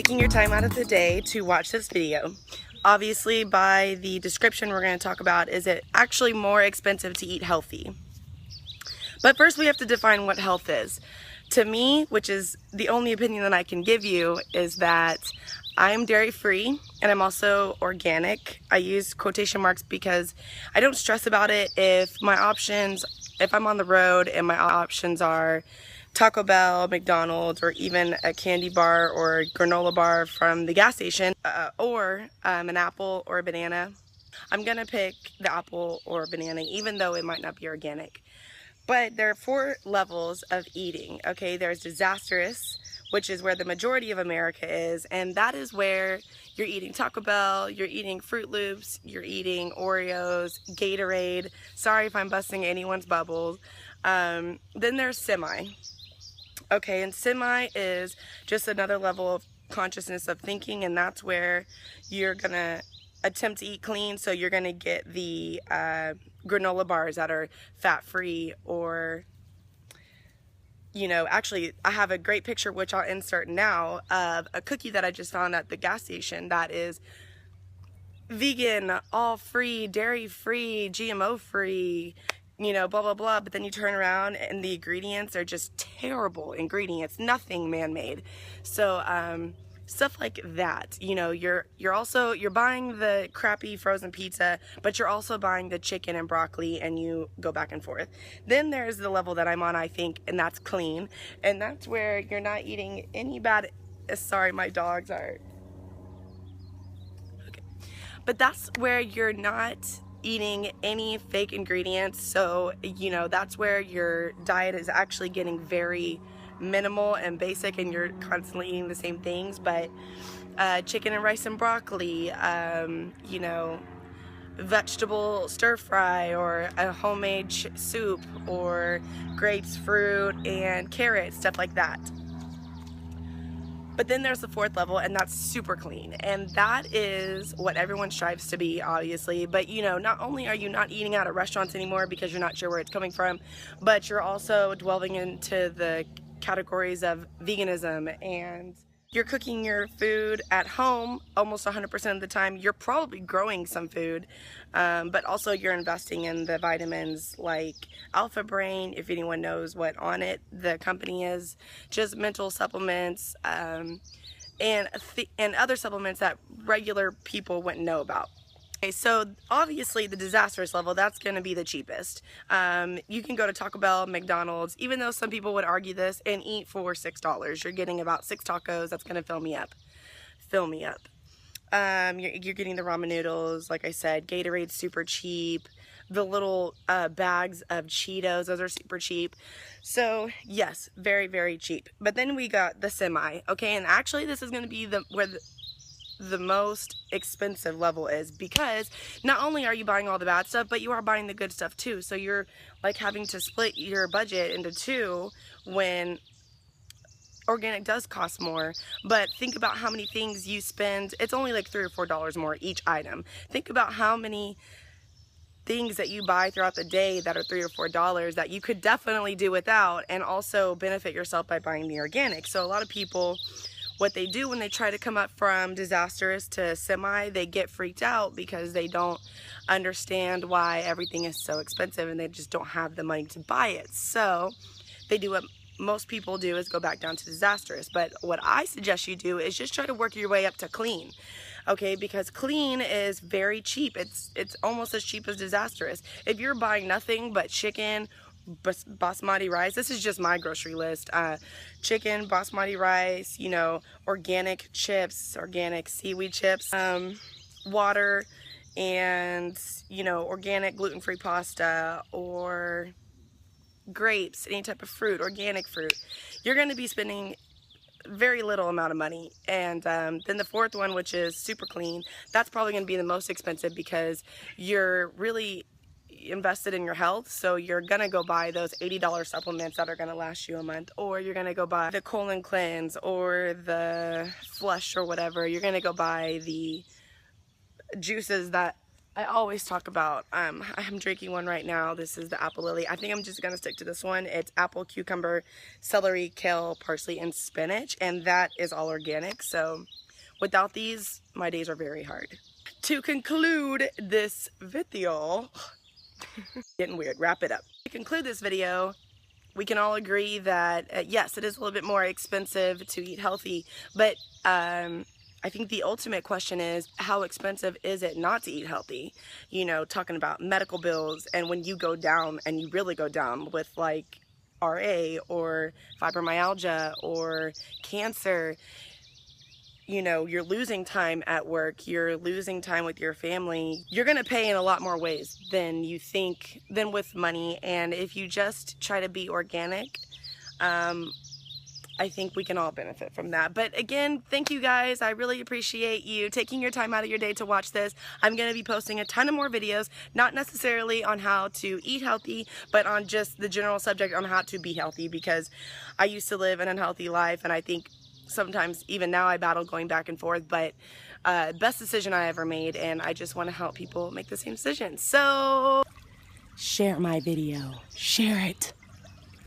taking your time out of the day to watch this video. Obviously, by the description we're going to talk about, is it actually more expensive to eat healthy? But first we have to define what health is. To me, which is the only opinion that I can give you, is that I am dairy free and I'm also organic. I use quotation marks because I don't stress about it if I'm on the road and my options are Taco Bell, McDonald's, or even a candy bar or granola bar from the gas station, or an apple or a banana. I'm gonna pick the apple or banana even though it might not be organic. But there are 4 levels of eating, okay? There's disastrous, which is where the majority of America is, and that is where you're eating Taco Bell, you're eating Fruit Loops, you're eating Oreos, Gatorade. Sorry if I'm busting anyone's bubbles. Then there's semi. Okay, and semi is just another level of consciousness of thinking, and that's where you're gonna attempt to eat clean, so you're gonna get the granola bars that are fat-free, or, you know, actually I have a great picture which I'll insert now of a cookie that I just found at the gas station that is vegan, all free, dairy free, GMO free, you know, blah blah blah. But then you turn around and the ingredients are just terrible ingredients, nothing man-made. So stuff like that, you know, you're buying the crappy frozen pizza, but you're also buying the chicken and broccoli, and you go back and forth. Then there's the level that I'm on, I think, and that's clean, and that's where you're not eating any bad, sorry, my dogs are, okay, but that's where you're not eating any fake ingredients. So, you know, that's where your diet is actually getting very minimal and basic, and you're constantly eating the same things. But chicken and rice and broccoli, you know, vegetable stir fry, or a homemade soup, or grapes, fruit, and carrots, stuff like that. But then there's the 4th level, and that's super clean, and that is what everyone strives to be, obviously. But, you know, not only are you not eating out at restaurants anymore because you're not sure where it's coming from, but you're also delving into the categories of veganism, and you're cooking your food at home almost 100% of the time. You're probably growing some food, but also you're investing in the vitamins like Alpha Brain, if anyone knows what On It the company is, just mental supplements, and other supplements that regular people wouldn't know about. Okay, so obviously the disastrous level, that's going to be the cheapest. You can go to Taco Bell, McDonald's, even though some people would argue this, and eat for $6. You're getting about 6 tacos. That's going to fill me up. Fill me up. You're getting the ramen noodles, like I said. Gatorade's super cheap. The little bags of Cheetos, those are super cheap. So yes, very, very cheap. But then we got the semi. Okay, and actually this is going to be where the most expensive level is, because not only are you buying all the bad stuff, but you are buying the good stuff too. So you're like having to split your budget into 2 when organic does cost more. But think about how many things you spend. It's only like $3 or $4 more each item. Think about how many things that you buy throughout the day that are $3 or $4 that you could definitely do without, and also benefit yourself by buying the organic. So a lot of people, what they do when they try to come up from disastrous to semi, they get freaked out because they don't understand why everything is so expensive, and they just don't have the money to buy it. So they do what most people do, is go back down to disastrous. But what I suggest you do is just try to work your way up to clean. Okay, because clean is very cheap. It's almost as cheap as disastrous. If you're buying nothing but chicken, basmati rice, this is just my grocery list, chicken, basmati rice, you know, organic chips, organic seaweed chips, water, and, you know, organic gluten-free pasta, or grapes, any type of fruit, organic fruit, you're going to be spending very little amount of money. And then the 4th one, which is super clean, that's probably going to be the most expensive, because you're really invested in your health. So you're gonna go buy those $80 supplements that are gonna last you a month, or you're gonna go buy the colon cleanse or the flush or whatever. You're gonna go buy the juices that I always talk about. I'm drinking one right now. This is the apple lily. I think I'm just gonna stick to this one. It's apple, cucumber, celery, kale, parsley, and spinach, and that is all organic. So Without these, my days are very hard. To conclude this video, getting weird, wrap it up. To conclude this video, we can all agree that yes, it is a little bit more expensive to eat healthy, but I think the ultimate question is, how expensive is it not to eat healthy? You know, talking about medical bills, and when you go down, and you really go down with like RA or fibromyalgia or cancer, you know, you're losing time at work, you're losing time with your family. You're gonna pay in a lot more ways than you think, than with money. And if you just try to be organic, I think we can all benefit from that. But again, thank you guys. I really appreciate you taking your time out of your day to watch this. I'm gonna be posting a ton of more videos, not necessarily on how to eat healthy, but on just the general subject on how to be healthy, because I used to live an unhealthy life, and I think sometimes even now I battle going back and forth, but best decision I ever made, and I just want to help people make the same decision. So share my video, share it.